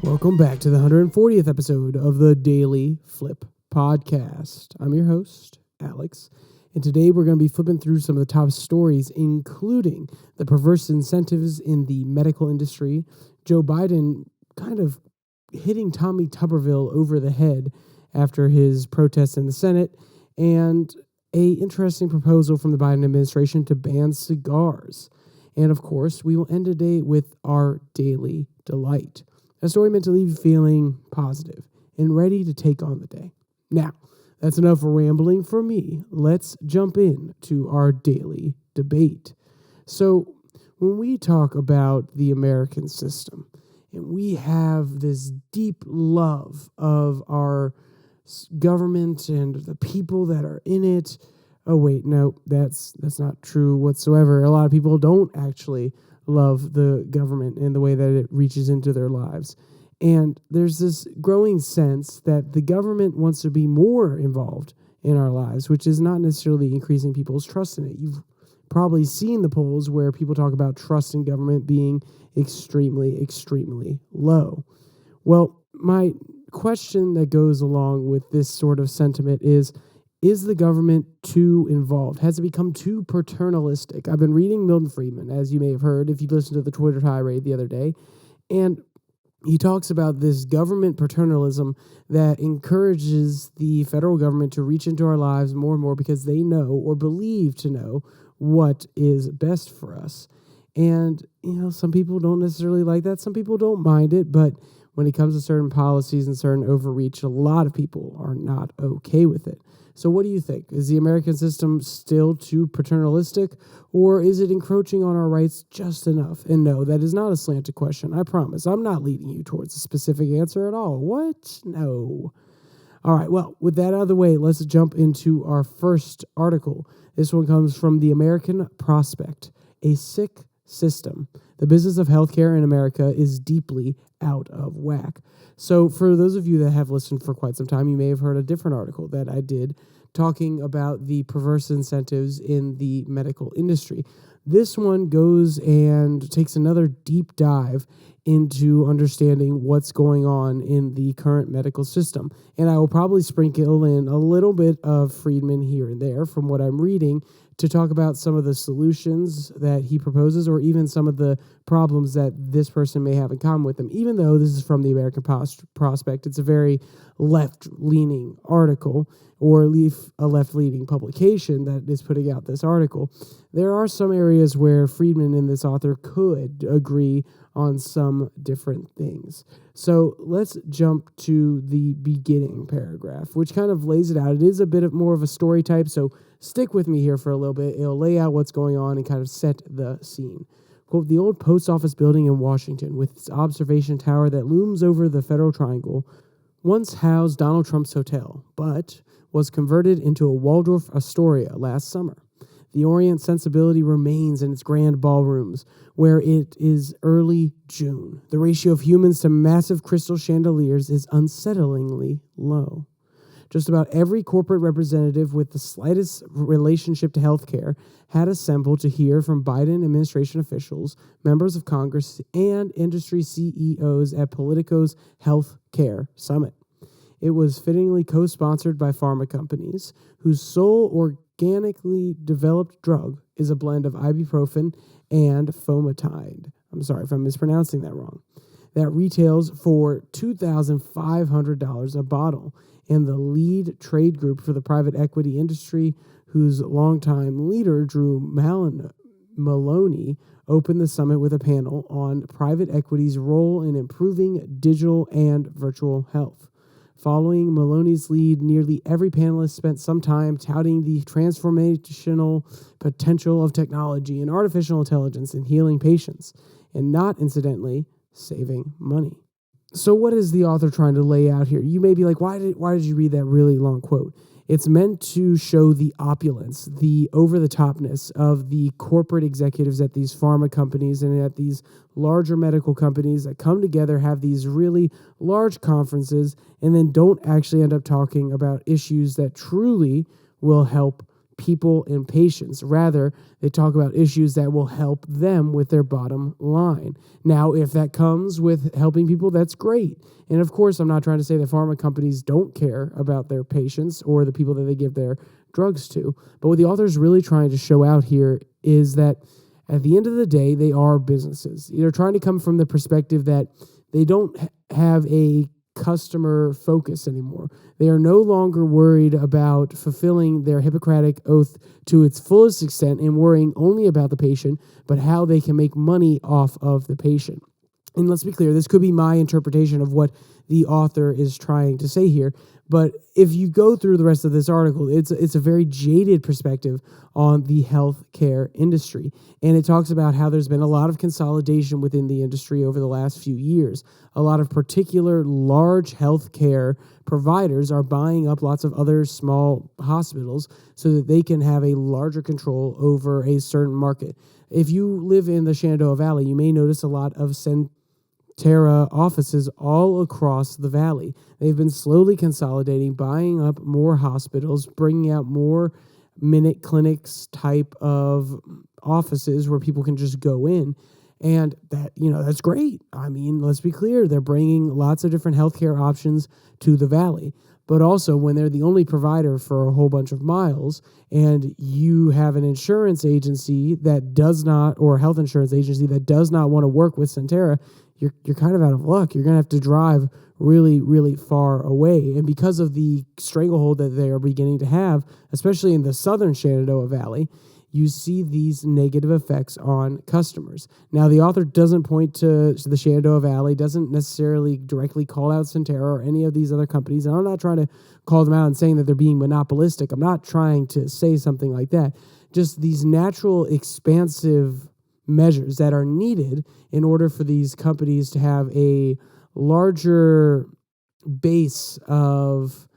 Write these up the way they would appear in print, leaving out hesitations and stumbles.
Welcome back to the 140th episode of the Daily Flip podcast. I'm your host, Alex, and today we're going to be flipping through some of the top stories, including the perverse incentives in the medical industry, Joe Biden kind of hitting Tommy Tuberville over the head after his protests in the Senate, and a interesting proposal from the Biden administration to ban cigars. And of course, we will end today with our Daily Delight. A story meant to leave you feeling positive and ready to take on the day. Now, that's enough rambling for me. Let's jump in to our daily debate. So, when we talk about the American system, and we have this deep love of our government and the people that are in it. Oh, wait, no, that's not true whatsoever. A lot of people don't actually love the government and the way that it reaches into their lives. And there's this growing sense that the government wants to be more involved in our lives, which is not necessarily increasing people's trust in it. You've probably seen the polls where people talk about trust in government being extremely, extremely low. Well, my question that goes along with this sort of sentiment is the government too involved? Has it become too paternalistic? I've been reading Milton Friedman, as you may have heard if you listened to the Twitter tirade the other day, and he talks about this government paternalism that encourages the federal government to reach into our lives more and more because they know or believe to know what is best for us. And, some people don't necessarily like that. Some people don't mind it, but when it comes to certain policies and certain overreach, a lot of people are not okay with it. So what do you think? Is the American system still too paternalistic, or is it encroaching on our rights just enough? And no, that is not a slanted question. I promise. I'm not leading you towards a specific answer at all. What? No. All right. Well, with that out of the way, let's jump into our first article. This one comes from the American Prospect. A sick system. The business of healthcare in America is deeply out of whack. So for those of you that have listened for quite some time, you may have heard a different article that I did talking about the perverse incentives in the medical industry. This one goes and takes another deep dive into understanding what's going on in the current medical system. And I will probably sprinkle in a little bit of Friedman here and there from what I'm reading to talk about some of the solutions that he proposes or even some of the problems that this person may have in common with him. Even though this is from the American Prospect, it's a very left-leaning article, or at least a left-leaning publication that is putting out this article. There are some areas where Friedman and this author could agree on some different things. So let's jump to the beginning paragraph, which kind of lays it out. It is a bit more of a story type, so stick with me here for a little bit. It'll lay out what's going on and kind of set the scene. Quote, the old post office building in Washington with its observation tower that looms over the Federal Triangle once housed Donald Trump's hotel, but was converted into a Waldorf Astoria last summer. The Orient sensibility remains in its grand ballrooms, where it is early June. The ratio of humans to massive crystal chandeliers is unsettlingly low. Just about every corporate representative with the slightest relationship to healthcare had assembled to hear from Biden administration officials, members of Congress, and industry CEOs at Politico's Health Care Summit. It was fittingly co-sponsored by pharma companies, whose sole organically developed drug is a blend of ibuprofen and Fomatide. I'm sorry if I'm mispronouncing that wrong. That retails for $2,500 a bottle, and the lead trade group for the private equity industry, whose longtime leader, Drew Maloney, opened the summit with a panel on private equity's role in improving digital and virtual health. Following Maloney's lead, nearly every panelist spent some time touting the transformational potential of technology and artificial intelligence in healing patients, and not incidentally, saving money. So what is the author trying to lay out here? You may be like, why did you read that really long quote? It's meant to show the opulence, the over-the-topness of the corporate executives at these pharma companies and at these larger medical companies that come together, have these really large conferences, and then don't actually end up talking about issues that truly will help people and patients. Rather, they talk about issues that will help them with their bottom line. Now, if that comes with helping people, that's great. And of course, I'm not trying to say that pharma companies don't care about their patients or the people that they give their drugs to. But what the author is really trying to show out here is that at the end of the day, they are businesses. They're trying to come from the perspective that they don't have a customer focus anymore. They are no longer worried about fulfilling their Hippocratic oath to its fullest extent and worrying only about the patient, but how they can make money off of the patient. And let's be clear, this could be my interpretation of what the author is trying to say here. But if you go through the rest of this article, it's a very jaded perspective on the healthcare industry. And it talks about how there's been a lot of consolidation within the industry over the last few years. A lot of particular large healthcare providers are buying up lots of other small hospitals so that they can have a larger control over a certain market. If you live in the Shenandoah Valley, you may notice a lot of Centera offices all across the valley. They've been slowly consolidating, buying up more hospitals, bringing out more minute clinics type of offices where people can just go in. And that, that's great. I mean, let's be clear. They're bringing lots of different healthcare options to the valley. But also when they're the only provider for a whole bunch of miles and you have an insurance agency that does not, or a health insurance agency that does not want to work with Centera, you're kind of out of luck. You're going to have to drive really, really far away. And because of the stranglehold that they are beginning to have, especially in the southern Shenandoah Valley, you see these negative effects on customers. Now, the author doesn't point to the Shenandoah Valley, doesn't necessarily directly call out Centera or any of these other companies. And I'm not trying to call them out and saying that they're being monopolistic. I'm not trying to say something like that. Just these natural, expansive measures that are needed in order for these companies to have a larger base of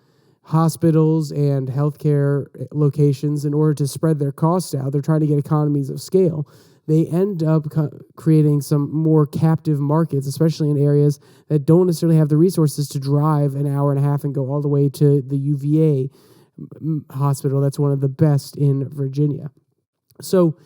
hospitals and healthcare locations in order to spread their costs out. They're trying to get economies of scale. They end up creating some more captive markets, especially in areas that don't necessarily have the resources to drive an hour and a half and go all the way to the UVA hospital. That's one of the best in Virginia. So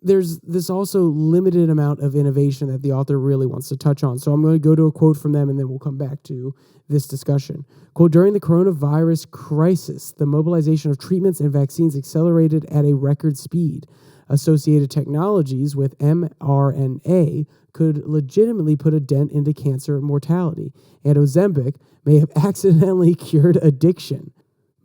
there's this also limited amount of innovation that the author really wants to touch on. So I'm going to go to a quote from them and then we'll come back to this discussion. Quote, during the coronavirus crisis, the mobilization of treatments and vaccines accelerated at a record speed. Associated technologies with mRNA could legitimately put a dent into cancer mortality, and Ozempic may have accidentally cured addiction.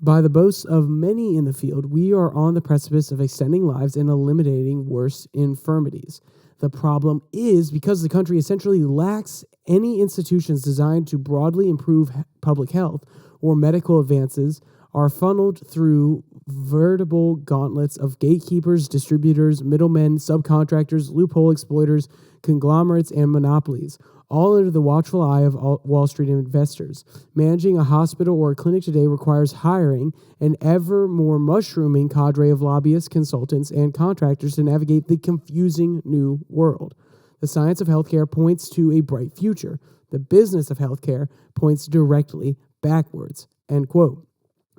By the boasts of many in the field, we are on the precipice of extending lives and eliminating worse infirmities. The problem is because the country essentially lacks any institutions designed to broadly improve public health, or medical advances are funneled through veritable gauntlets of gatekeepers, distributors, middlemen, subcontractors, loophole exploiters, conglomerates, and monopolies, all under the watchful eye of Wall Street investors. Managing a hospital or a clinic today requires hiring an ever more mushrooming cadre of lobbyists, consultants, and contractors to navigate the confusing new world. The science of healthcare points to a bright future. The business of healthcare points directly backwards. End quote.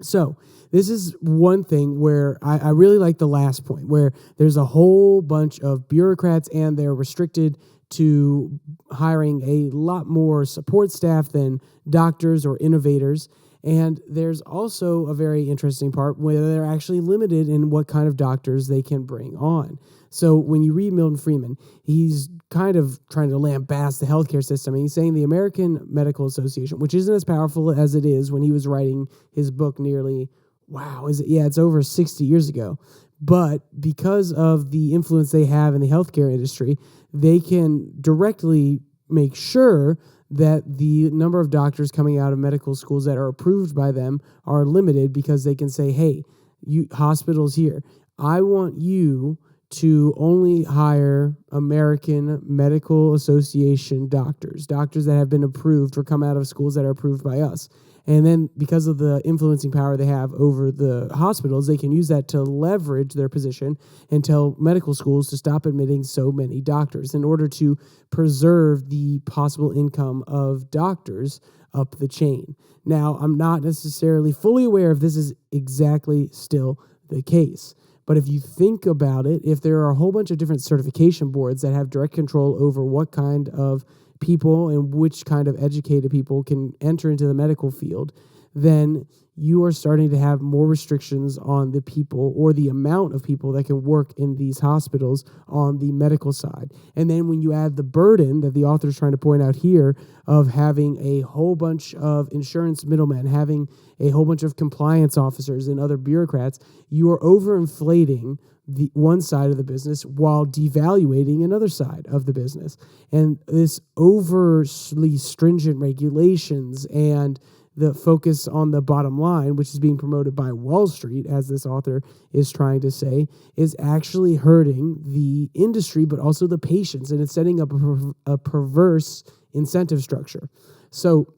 So this is one thing where I really like the last point, where there's a whole bunch of bureaucrats and they're restricted to hiring a lot more support staff than doctors or innovators. And there's also a very interesting part where they're actually limited in what kind of doctors they can bring on. So when you read Milton Friedman, he's kind of trying to lambast the healthcare system. And he's saying the American Medical Association, which isn't as powerful as it is when he was writing his book it's over 60 years ago. But because of the influence they have in the healthcare industry, they can directly make sure that the number of doctors coming out of medical schools that are approved by them are limited, because they can say, hey, you hospitals here, I want you to only hire American Medical Association doctors that have been approved or come out of schools that are approved by us. And then because of the influencing power they have over the hospitals, they can use that to leverage their position and tell medical schools to stop admitting so many doctors in order to preserve the possible income of doctors up the chain. Now, I'm not necessarily fully aware if this is exactly still the case. But if you think about it, if there are a whole bunch of different certification boards that have direct control over what kind of people and which kind of educated people can enter into the medical field, then you are starting to have more restrictions on the people or the amount of people that can work in these hospitals on the medical side. And then when you add the burden that the author is trying to point out here of having a whole bunch of insurance middlemen, having a whole bunch of compliance officers and other bureaucrats, you are overinflating the one side of the business while devaluating another side of the business. And this overly stringent regulations and the focus on the bottom line, which is being promoted by Wall Street, as this author is trying to say, is actually hurting the industry, but also the patients, and it's setting up a perverse incentive structure. So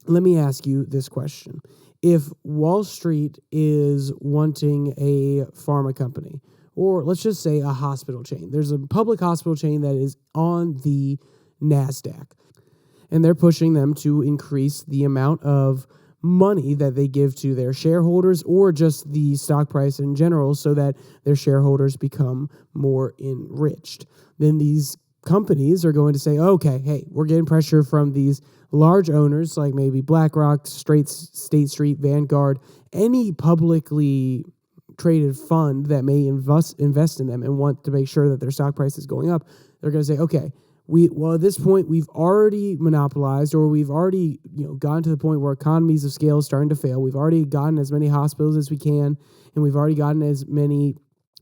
let me ask you this question. If Wall Street is wanting a pharma company, or let's just say a hospital chain, there's a public hospital chain that is on the NASDAQ, and they're pushing them to increase the amount of money that they give to their shareholders or just the stock price in general so that their shareholders become more enriched. Then these companies are going to say, okay, hey, we're getting pressure from these large owners like maybe BlackRock, State Street, Vanguard, any publicly traded fund that may invest in them and want to make sure that their stock price is going up. They're going to say, okay, at this point, we've already monopolized, or we've already gotten to the point where economies of scale is starting to fail. We've already gotten as many hospitals as we can, and we've already gotten as many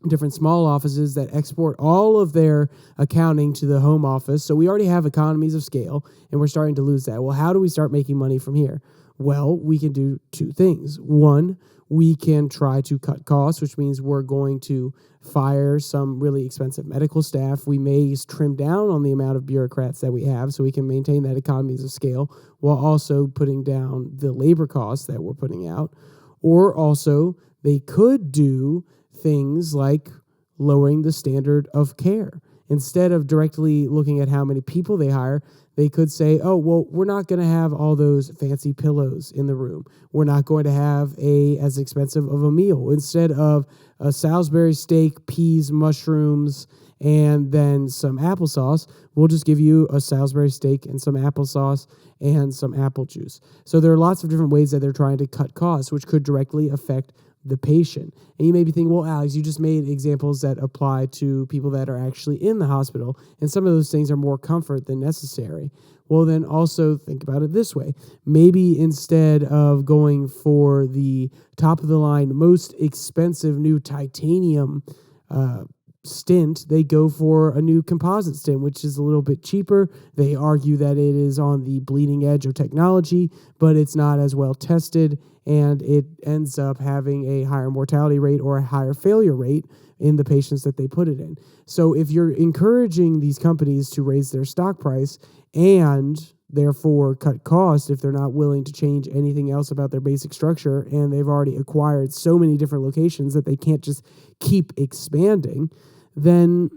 different small offices that export all of their accounting to the home office. So we already have economies of scale, and we're starting to lose that. Well, how do we start making money from here? Well, we can do two things. One, we can try to cut costs, which means we're going to fire some really expensive medical staff. We may trim down on the amount of bureaucrats that we have so we can maintain that economies of scale while also putting down the labor costs that we're putting out. Or also, they could do things like lowering the standard of care. Instead of directly looking at how many people they hire, they could say, oh, well, we're not going to have all those fancy pillows in the room. We're not going to have as expensive of a meal. Instead of a Salisbury steak, peas, mushrooms, and then some applesauce, we'll just give you a Salisbury steak and some applesauce and some apple juice. So there are lots of different ways that they're trying to cut costs, which could directly affect the patient. And you may be thinking, well, Alex, you just made examples that apply to people that are actually in the hospital, and some of those things are more comfort than necessary. Well, then also think about it this way. Maybe instead of going for the top of the line, most expensive new titanium stint, they go for a new composite stint, which is a little bit cheaper. They argue that it is on the bleeding edge of technology, but it's not as well tested, and it ends up having a higher mortality rate or a higher failure rate in the patients that they put it in. So if you're encouraging these companies to raise their stock price and therefore cut costs if they're not willing to change anything else about their basic structure, and they've already acquired so many different locations that they can't just keep expanding, then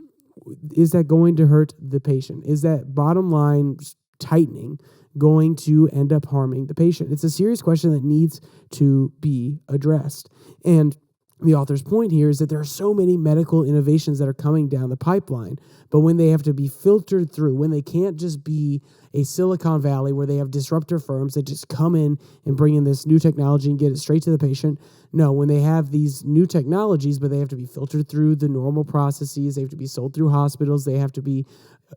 is that going to hurt the patient? Is that bottom line tightening going to end up harming the patient? It's a serious question that needs to be addressed. And the author's point here is that there are so many medical innovations that are coming down the pipeline, but when they have to be filtered through, when they can't just be a Silicon Valley where they have disruptor firms that just come in and bring in this new technology and get it straight to the patient. No, when they have these new technologies, but they have to be filtered through the normal processes, they have to be sold through hospitals, they have to be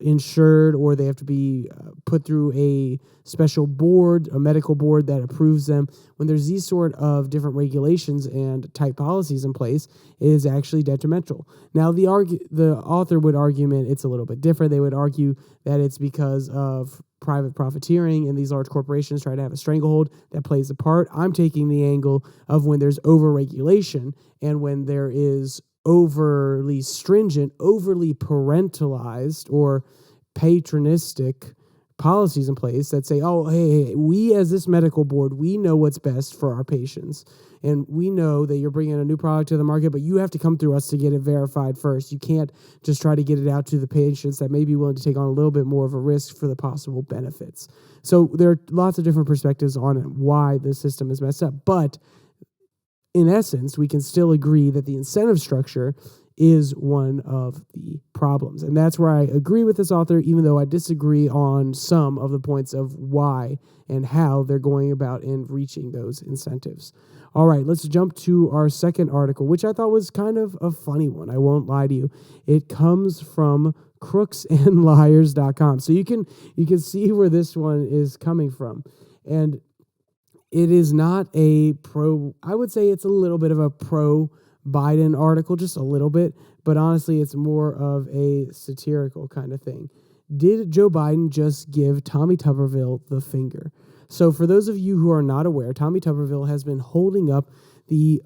insured, or they have to be put through a special board, a medical board that approves them. When there's these sort of different regulations and type policies in place, it is actually detrimental. Now, the author would argument it's a little bit different. They would argue that it's because of private profiteering and these large corporations try to have a stranglehold that plays a part. I'm taking the angle of when there's over-regulation and when there is overly stringent, overly parentalized or patronistic policies in place that say, oh, hey, we as this medical board, we know what's best for our patients. And we know that you're bringing a new product to the market, but you have to come through us to get it verified first. You can't just try to get it out to the patients that may be willing to take on a little bit more of a risk for the possible benefits. So there are lots of different perspectives on why the system is messed up. But in essence, we can still agree that the incentive structure is one of the problems. And that's where I agree with this author, even though I disagree on some of the points of why and how they're going about in reaching those incentives. All right, let's jump to our second article, which I thought was kind of a funny one. I won't lie to you. It comes from crooksandliars.com. So you can see where this one is coming from. And it is not I would say it's a little bit of a pro-Biden article, just a little bit, but honestly, it's more of a satirical kind of thing. Did Joe Biden just give Tommy Tuberville the finger? So for those of you who are not aware, Tommy Tuberville has been holding up the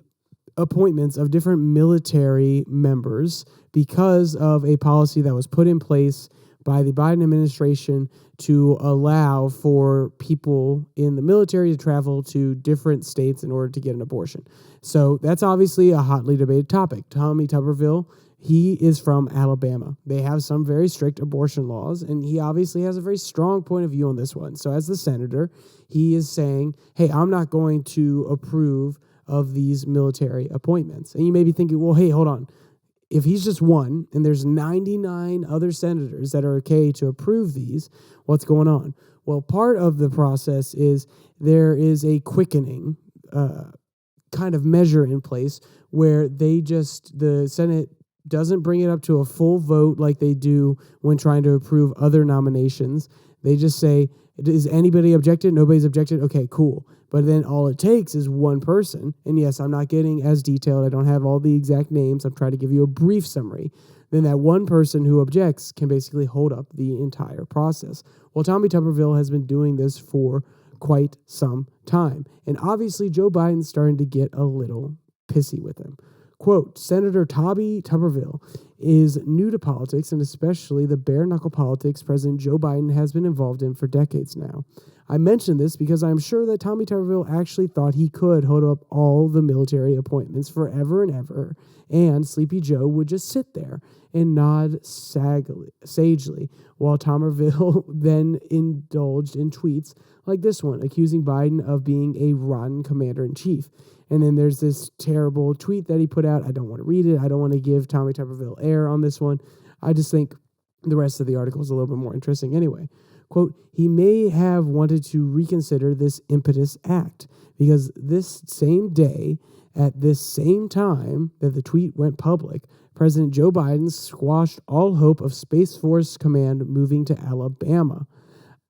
appointments of different military members because of a policy that was put in place by the Biden administration to allow for people in the military to travel to different states in order to get an abortion. So that's obviously a hotly debated topic. Tommy Tuberville, he is from Alabama. They have some very strict abortion laws, and he obviously has a very strong point of view on this one. So as the senator, he is saying, hey, I'm not going to approve of these military appointments. And you may be thinking, well, hey, hold on. If he's just one and there's 99 other senators that are okay to approve these, what's going on? Well, part of the process is there is a quickening kind of measure in place where the Senate doesn't bring it up to a full vote like they do when trying to approve other nominations. They just say, is anybody objected? Nobody's objected? Okay, cool. But then all it takes is one person. And yes, I'm not getting as detailed. I don't have all the exact names. I'm trying to give you a brief summary. Then that one person who objects can basically hold up the entire process. Well, Tommy Tuberville has been doing this for quite some time. And obviously, Joe Biden's starting to get a little pissy with him. Quote, Senator Tommy Tuberville is new to politics, and especially the bare-knuckle politics President Joe Biden has been involved in for decades now. I mention this because I'm sure that Tommy Tuberville actually thought he could hold up all the military appointments forever and ever, and Sleepy Joe would just sit there and nod sagely, while Tuberville then indulged in tweets like this one, accusing Biden of being a rotten commander-in-chief. And then there's this terrible tweet that he put out. I don't want to read it. I don't want to give Tommy Tuberville air on this one. I just think the rest of the article is a little bit more interesting anyway. Quote, he may have wanted to reconsider this impetus act because this same day, at this same time that the tweet went public, President Joe Biden squashed all hope of Space Force Command moving to Alabama.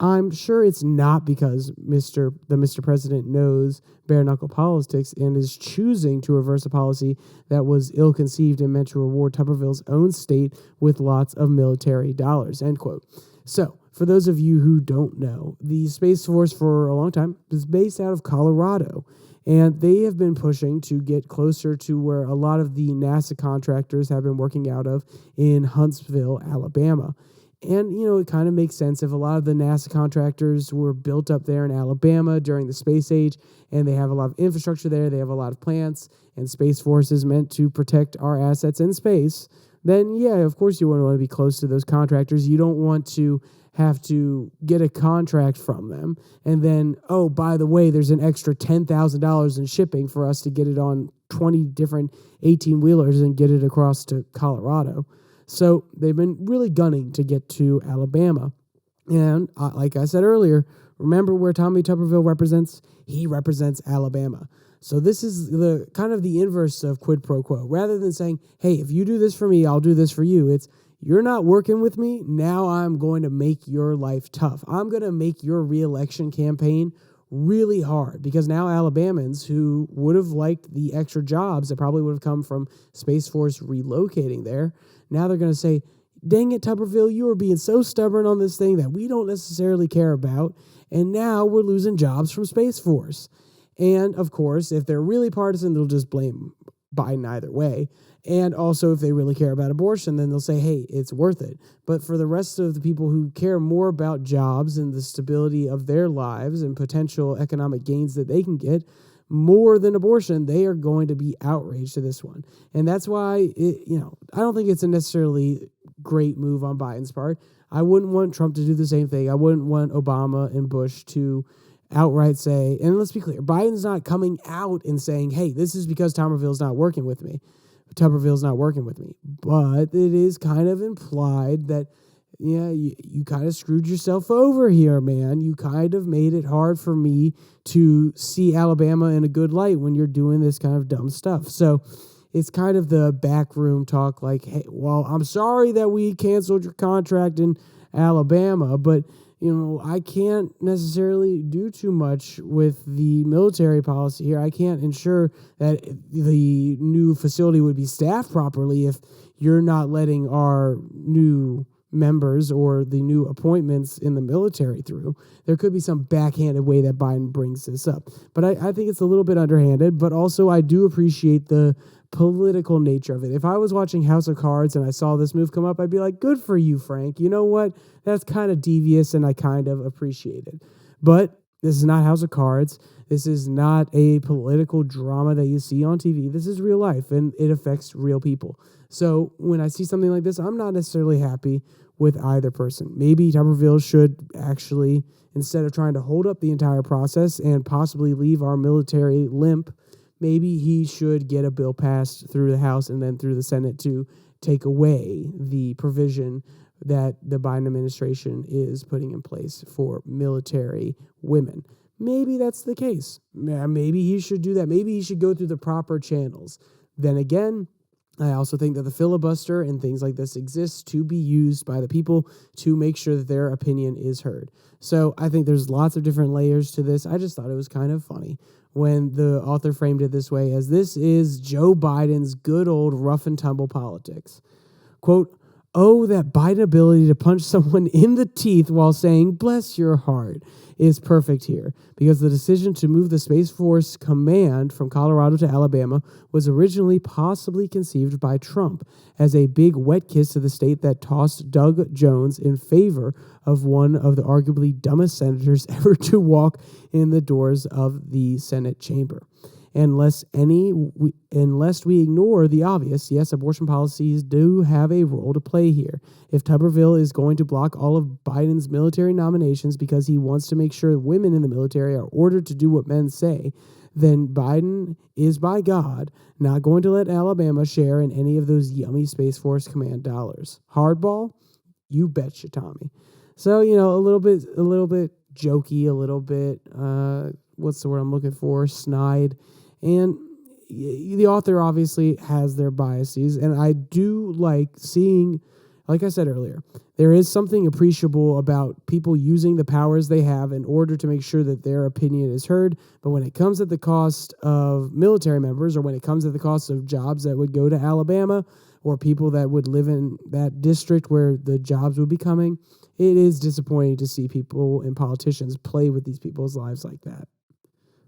I'm sure it's not because Mr. President knows bare-knuckle politics and is choosing to reverse a policy that was ill-conceived and meant to reward Tuberville's own state with lots of military dollars, end quote. So, for those of you who don't know, the Space Force for a long time is based out of Colorado, and they have been pushing to get closer to where a lot of the NASA contractors have been working out of in Huntsville, Alabama. And, it kind of makes sense if a lot of the NASA contractors were built up there in Alabama during the space age, and they have a lot of infrastructure there, they have a lot of plants, and Space Force is meant to protect our assets in space, then, yeah, of course you want to be close to those contractors. You don't want to have to get a contract from them, and then, oh, by the way, there's an extra $10,000 in shipping for us to get it on 20 different 18-wheelers and get it across to Colorado. So they've been really gunning to get to Alabama. And like I said earlier, remember where Tommy Tuberville represents? He represents Alabama. So this is the kind of the inverse of quid pro quo. Rather than saying, hey, if you do this for me, I'll do this for you. It's, you're not working with me. Now I'm going to make your life tough. I'm going to make your re-election campaign really hard, because now Alabamans who would have liked the extra jobs that probably would have come from Space Force relocating there, now they're going to say, dang it, Tuberville, you were being so stubborn on this thing that we don't necessarily care about, and now we're losing jobs from Space Force. And, of course, if they're really partisan, they'll just blame Biden either way. And also, if they really care about abortion, then they'll say, hey, it's worth it. But for the rest of the people who care more about jobs and the stability of their lives and potential economic gains that they can get, more than abortion, they are going to be outraged to this one. And that's why, I don't think it's a necessarily great move on Biden's part. I wouldn't want Trump to do the same thing. I wouldn't want Obama and Bush to outright say, and let's be clear, Biden's not coming out and saying, hey, this is because Tuberville's not working with me. But it is kind of implied that, yeah, you kind of screwed yourself over here, man. You kind of made it hard for me to see Alabama in a good light when you're doing this kind of dumb stuff. So it's kind of the backroom talk like, hey, well, I'm sorry that we canceled your contract in Alabama, but I can't necessarily do too much with the military policy here. I can't ensure that the new facility would be staffed properly if you're not letting our new members or the new appointments in the military through. There could be some backhanded way that Biden brings this up. But I think it's a little bit underhanded, but also I do appreciate the political nature of it. If I was watching House of Cards and I saw this move come up, I'd be like, good for you, Frank. You know what? That's kind of devious and I kind of appreciate it. But this is not House of Cards. This is not a political drama that you see on TV. This is real life and it affects real people. So when I see something like this, I'm not necessarily happy with either person. Maybe Tuberville should actually, instead of trying to hold up the entire process and possibly leave our military limp, maybe he should get a bill passed through the House and then through the Senate to take away the provision that the Biden administration is putting in place for military women. Maybe that's the case. Maybe he should do that. Maybe he should go through the proper channels. Then again, I also think that the filibuster and things like this exists to be used by the people to make sure that their opinion is heard. So I think there's lots of different layers to this. I just thought it was kind of funny when the author framed it this way, as this is Joe Biden's good old rough and tumble politics. Quote, oh, that Biden ability to punch someone in the teeth while saying, bless your heart, is perfect here, because the decision to move the Space Force Command from Colorado to Alabama was originally possibly conceived by Trump as a big wet kiss to the state that tossed Doug Jones in favor of one of the arguably dumbest senators ever to walk in the doors of the Senate chamber. Unless we ignore the obvious, yes, abortion policies do have a role to play here. If Tuberville is going to block all of Biden's military nominations because he wants to make sure women in the military are ordered to do what men say, then Biden is, by God, not going to let Alabama share in any of those yummy Space Force Command dollars. Hardball? You betcha, Tommy. So, a little bit jokey, a little bit, what's the word I'm looking for? Snide. And the author obviously has their biases, and I do like seeing, like I said earlier, there is something appreciable about people using the powers they have in order to make sure that their opinion is heard. But when it comes at the cost of military members, or when it comes at the cost of jobs that would go to Alabama, or people that would live in that district where the jobs would be coming, it is disappointing to see people and politicians play with these people's lives like that.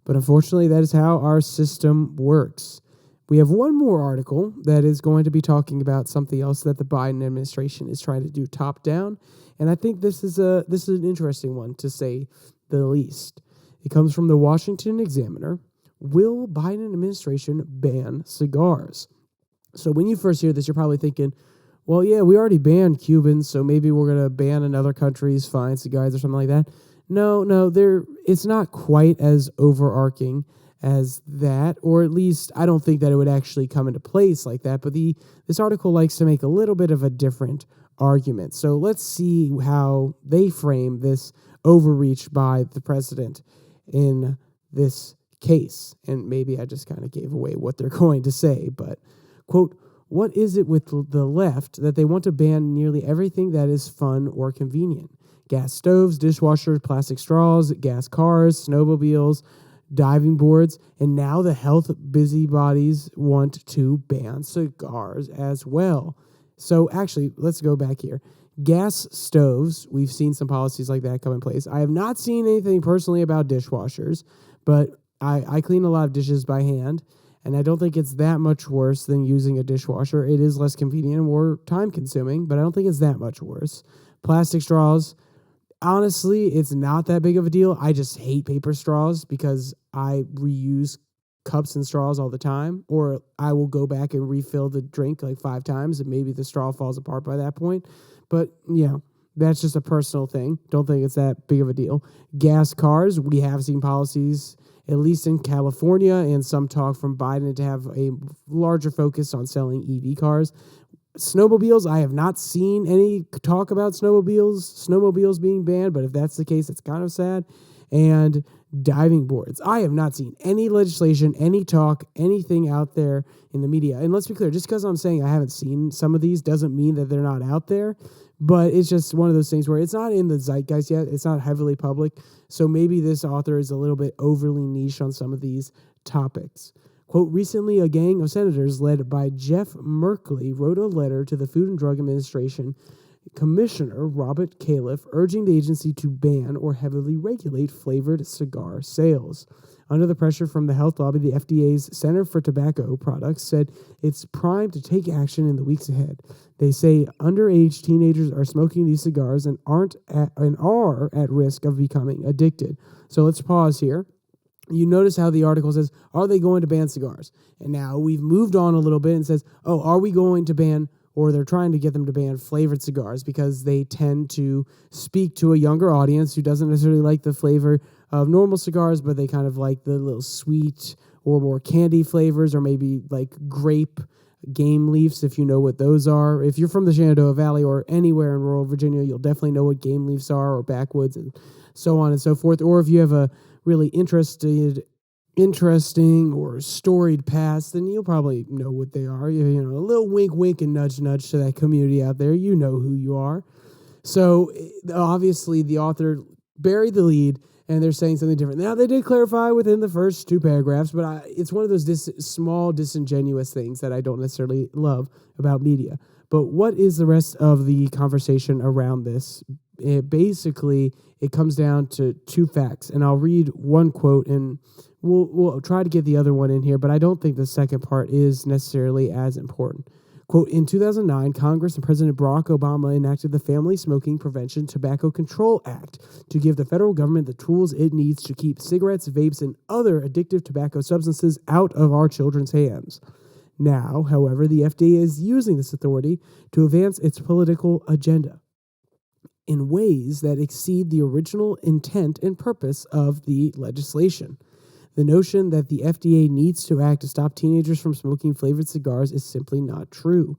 But unfortunately, that is how our system works. We have one more article that is going to be talking about something else that the Biden administration is trying to do top down. And I think this is an interesting one, to say the least. It comes from the Washington Examiner. Will Biden administration ban cigars? So when you first hear this, you're probably thinking, well, yeah, we already banned Cubans, so maybe we're going to ban another country's fine cigars or something like that. No, it's not quite as overarching as that, or at least I don't think that it would actually come into place like that, but this article likes to make a little bit of a different argument. So let's see how they frame this overreach by the president in this case. And maybe I just kind of gave away what they're going to say, but, quote, what is it with the left that they want to ban nearly everything that is fun or convenient? Gas stoves, dishwashers, plastic straws, gas cars, snowmobiles, diving boards, and now the health busybodies want to ban cigars as well. So actually, let's go back here. Gas stoves, we've seen some policies like that come in place. I have not seen anything personally about dishwashers, but I clean a lot of dishes by hand, and I don't think it's that much worse than using a dishwasher. It is less convenient and more time-consuming, but I don't think it's that much worse. Plastic straws, honestly, it's not that big of a deal. I just hate paper straws because I reuse cups and straws all the time, or I will go back and refill the drink like 5 times and maybe the straw falls apart by that point. But, That's just a personal thing. Don't think it's that big of a deal. Gas cars, we have seen policies, at least in California, and some talk from Biden to have a larger focus on selling EV cars. Snowmobiles, I have not seen any talk about snowmobiles being banned, but if that's the case, it's kind of sad. And diving boards. I have not seen any legislation, any talk, anything out there in the media. And let's be clear, just because I'm saying I haven't seen some of these doesn't mean that they're not out there, but it's just one of those things where it's not in the zeitgeist yet. It's not heavily public. So maybe this author is a little bit overly niche on some of these topics. Quote, recently, a gang of senators led by Jeff Merkley wrote a letter to the Food and Drug Administration Commissioner Robert Califf urging the agency to ban or heavily regulate flavored cigar sales. Under the pressure from the health lobby, the FDA's Center for Tobacco Products said it's primed to take action in the weeks ahead. They say underage teenagers are smoking these cigars and are at risk of becoming addicted. So let's pause here. You notice how the article says, are they going to ban cigars? And now we've moved on a little bit and says, oh, are we going to ban, or they're trying to get them to ban flavored cigars because they tend to speak to a younger audience who doesn't necessarily like the flavor of normal cigars, but they kind of like the little sweet or more candy flavors, or maybe like grape game leaves, if you know what those are. If you're from the Shenandoah Valley or anywhere in rural Virginia, you'll definitely know what game leaves are, or backwoods and so on and so forth. Or if you have a really interesting or storied past, then you'll probably know what they are. You know, a little wink, wink, and nudge, nudge to that community out there. You know who you are. So obviously the author buried the lead, and they're saying something different. Now, they did clarify within the first two paragraphs, but it's one of those small, disingenuous things that I don't necessarily love about media. But what is the rest of the conversation around this? It comes down to two facts, and I'll read one quote, and we'll try to get the other one in here, but I don't think the second part is necessarily as important. Quote, in 2009, Congress and President Barack Obama enacted the Family Smoking Prevention Tobacco Control Act to give the federal government the tools it needs to keep cigarettes, vapes, and other addictive tobacco substances out of our children's hands. Now, however, the FDA is using this authority to advance its political agenda in ways that exceed the original intent and purpose of the legislation. The notion that the FDA needs to act to stop teenagers from smoking flavored cigars is simply not true.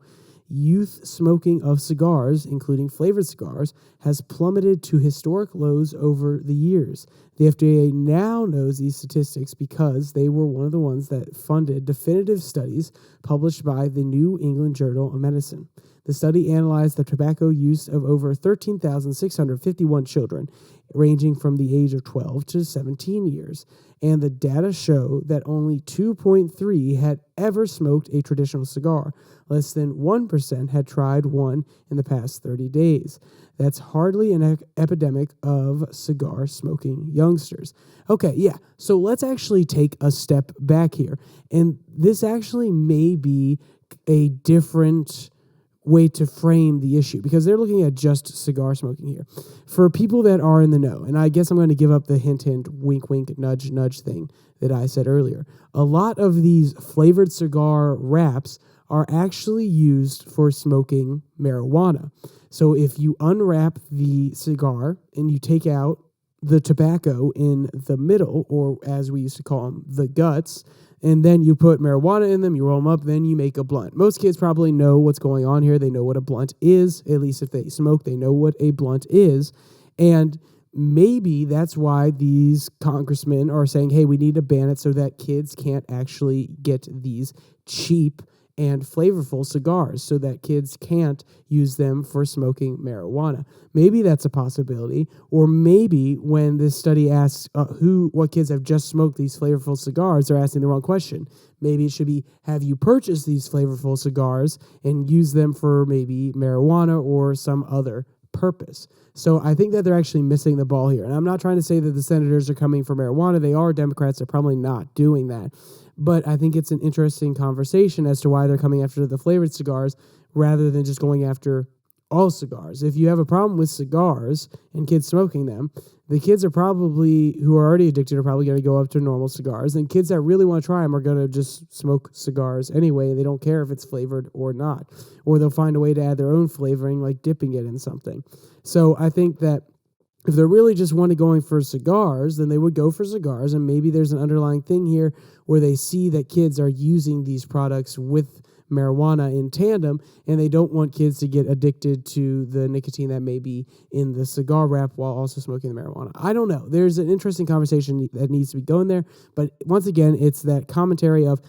Youth smoking of cigars, including flavored cigars, has plummeted to historic lows over the years. The FDA now knows these statistics because they were one of the ones that funded definitive studies published by the New England Journal of Medicine. The study analyzed the tobacco use of over 13,651 children, ranging from the age of 12 to 17 years, and the data show that only 2.3 had ever smoked a traditional cigar. Less than 1% had tried one in the past 30 days. That's hardly an epidemic of cigar smoking youngsters. Okay, yeah, so let's actually take a step back here, and this actually may be a different way to frame the issue, because they're looking at just cigar smoking here. For people that are in the know, and I guess I'm going to give up the hint, wink, wink, nudge, nudge thing that I said earlier. A lot of these flavored cigar wraps are actually used for smoking marijuana. So if you unwrap the cigar and you take out the tobacco in the middle, or as we used to call them, the guts, and then you put marijuana in them, you roll them up, then you make a blunt. Most kids probably know what's going on here. They know what a blunt is. At least if they smoke, they know what a blunt is. And maybe that's why these congressmen are saying, hey, we need to ban it so that kids can't actually get these cheap and flavorful cigars, so that kids can't use them for smoking marijuana. Maybe that's a possibility. Or maybe when this study asks what kids have just smoked these flavorful cigars, they're asking the wrong question. Maybe it should be, have you purchased these flavorful cigars and use them for maybe marijuana or some other purpose? So I think that they're actually missing the ball here. And I'm not trying to say that the senators are coming for marijuana. They are. Democrats are probably not doing that. But I think it's an interesting conversation as to why they're coming after the flavored cigars rather than just going after all cigars. If you have a problem with cigars and kids smoking them, the kids who are already addicted are probably going to go up to normal cigars. And kids that really want to try them are going to just smoke cigars anyway. They don't care if it's flavored or not. Or they'll find a way to add their own flavoring, like dipping it in something. So I think that if they're really just going for cigars, then they would go for cigars. And maybe there's an underlying thing here where they see that kids are using these products with marijuana in tandem, and they don't want kids to get addicted to the nicotine that may be in the cigar wrap while also smoking the marijuana. I don't know. There's an interesting conversation that needs to be going there. But once again, it's that commentary of,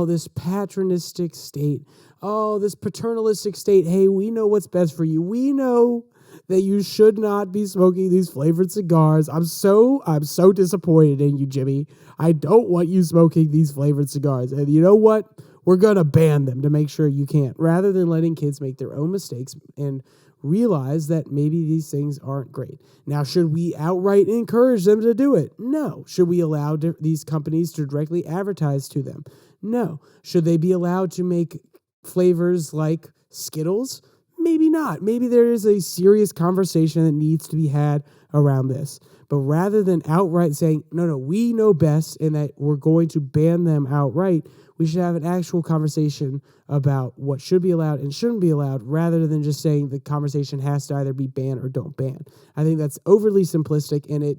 this patronistic state, this paternalistic state. Hey, we know what's best for you. We know that you should not be smoking these flavored cigars. I'm so disappointed in you, Jimmy. I don't want you smoking these flavored cigars. And you know what? We're going to ban them to make sure you can't, rather than letting kids make their own mistakes and realize that maybe these things aren't great. Now, should we outright encourage them to do it? No. Should we allow these companies to directly advertise to them? No. Should they be allowed to make flavors like Skittles? Maybe not. Maybe there is a serious conversation that needs to be had around this. But rather than outright saying, no, we know best and that we're going to ban them outright, we should have an actual conversation about what should be allowed and shouldn't be allowed, rather than just saying the conversation has to either be banned or don't ban. I think that's overly simplistic, and it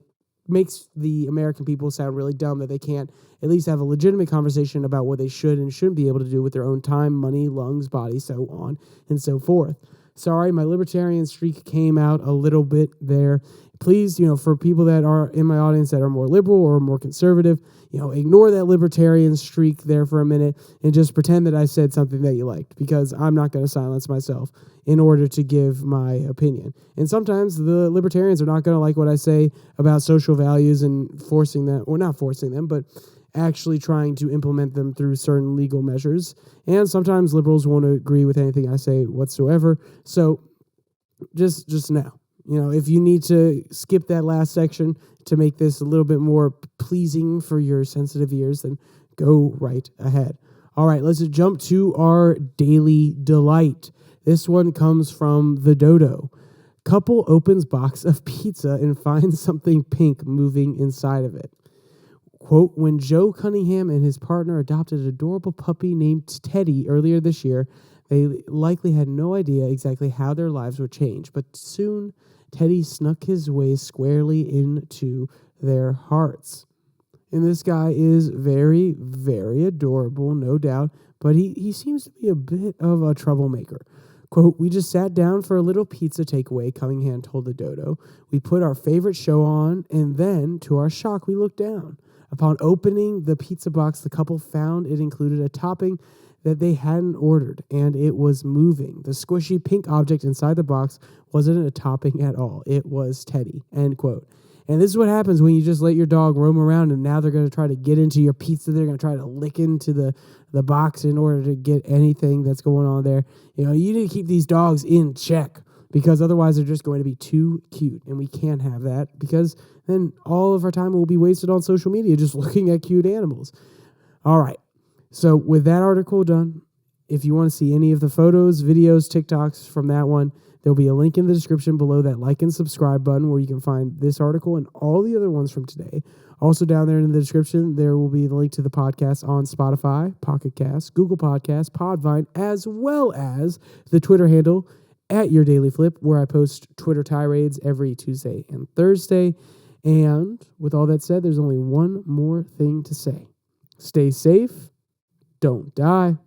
makes the American people sound really dumb that they can't at least have a legitimate conversation about what they should and shouldn't be able to do with their own time, money, lungs, body, so on and so forth. Sorry, my libertarian streak came out a little bit there. Please, for people that are in my audience that are more liberal or more conservative, ignore that libertarian streak there for a minute and just pretend that I said something that you liked, because I'm not going to silence myself in order to give my opinion. And sometimes the libertarians are not going to like what I say about social values and forcing them, or not forcing them, but actually trying to implement them through certain legal measures. And sometimes liberals won't agree with anything I say whatsoever. So just now. If you need to skip that last section to make this a little bit more pleasing for your sensitive ears, then go right ahead. All right, let's jump to our daily delight. This one comes from the Dodo. Couple opens box of pizza and finds something pink moving inside of it. Quote, when Joe Cunningham and his partner adopted an adorable puppy named Teddy earlier this year, they likely had no idea exactly how their lives would change, but soon Teddy snuck his way squarely into their hearts. And this guy is very, very adorable, no doubt, but he seems to be a bit of a troublemaker. Quote, we just sat down for a little pizza takeaway, Cunningham told the Dodo. We put our favorite show on, and then, to our shock, we looked down. Upon opening the pizza box, the couple found it included a topping that they hadn't ordered, and it was moving. The squishy pink object inside the box wasn't a topping at all. It was Teddy, end quote. And this is what happens when you just let your dog roam around, and now they're going to try to get into your pizza. They're going to try to lick into the box in order to get anything that's going on there. You need to keep these dogs in check, because otherwise they're just going to be too cute, and we can't have that, because then all of our time will be wasted on social media just looking at cute animals. All right. So with that article done, if you want to see any of the photos, videos, TikToks from that one, there'll be a link in the description below that like and subscribe button where you can find this article and all the other ones from today. Also down there in the description, there will be the link to the podcast on Spotify, Pocket Cast, Google Podcasts, Podvine, as well as the Twitter handle at Your Daily Flip, where I post Twitter tirades every Tuesday and Thursday. And with all that said, there's only one more thing to say. Stay safe. Don't die.